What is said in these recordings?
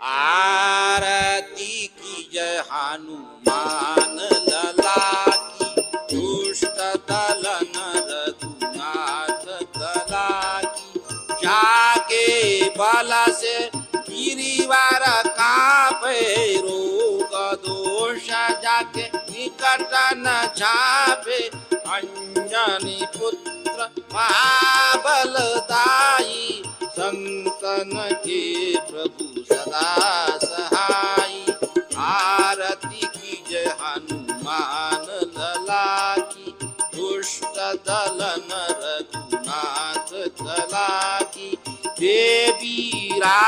आरती की जय हनुमान लला की, दुष्ट दलन रघुनाथ कला की। जाके बल से गिरिवार कांपे, रोग दोष जाके निकट न झापे। अंजनी पुत्र महाबलदाई, संतन के प्रभु सदा सहाई। आरती की जय हनुमान लला की, दुष्ट दलन रघुनाथ कला की। देवीरा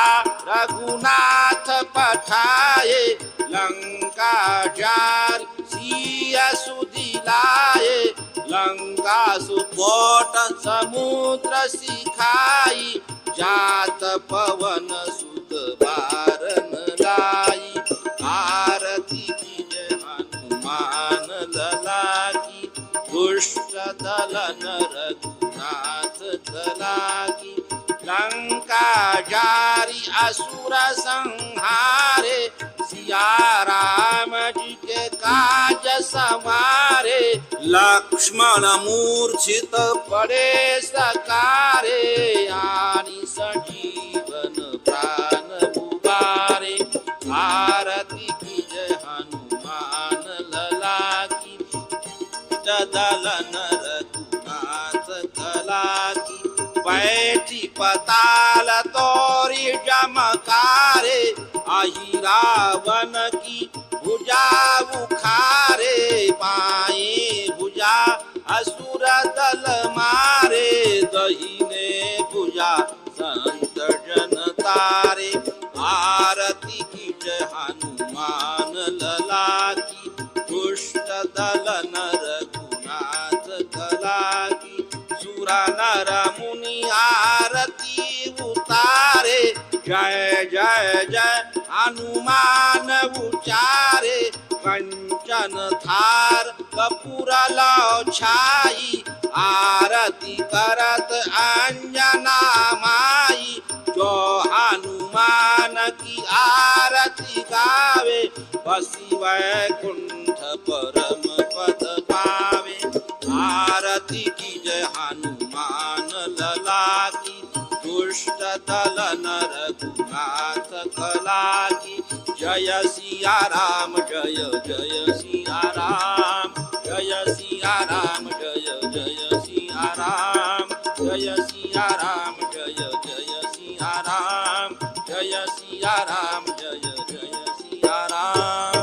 रघुनाथ पठाए, लंका जार सिया सुदिलाए। लंका सुकोट समुद्र सिखाई, जात पवन सुत बारन लाई। आरती की जय हनुमान लला की, दुष्ट दलन रघुनाथ कला की। लंका जारी असुर संहारे, सिया राम जी के काज संवारे। लक्ष्मण मूर्छित पड़े सकारे, आनि संजीवन प्राण उबारे। आरती की जय हनुमान लला की, दलन रघुनाथ कला की। बैठी पताल तोरी जमकारे, आही रावण की भुजा उखारे। पाए भुजा असुर दल मारे, दहिने भुजा संत जन तारे। आरती की जय हनुमान लला की, दुष्ट दलन रघुनाथ कला की। सुरा नर मुनि आरती उतारे, जय जय जय हनुमान उचारे। कंचन थार कपूर लौ छाई, आरती करत अंजना माई। जो हनुमान की आरती गावे, बसी वैकुंठ परम पद पावे। आरती की जय हनुमान लला की, दुष्ट दलन रघुनाथ कला की। जय सिया राम जय जय सिया राम, जय सिया राम जय जय सिया राम। जय सिया राम जय जय सिया राम, जय सिया राम जय जय सिया राम।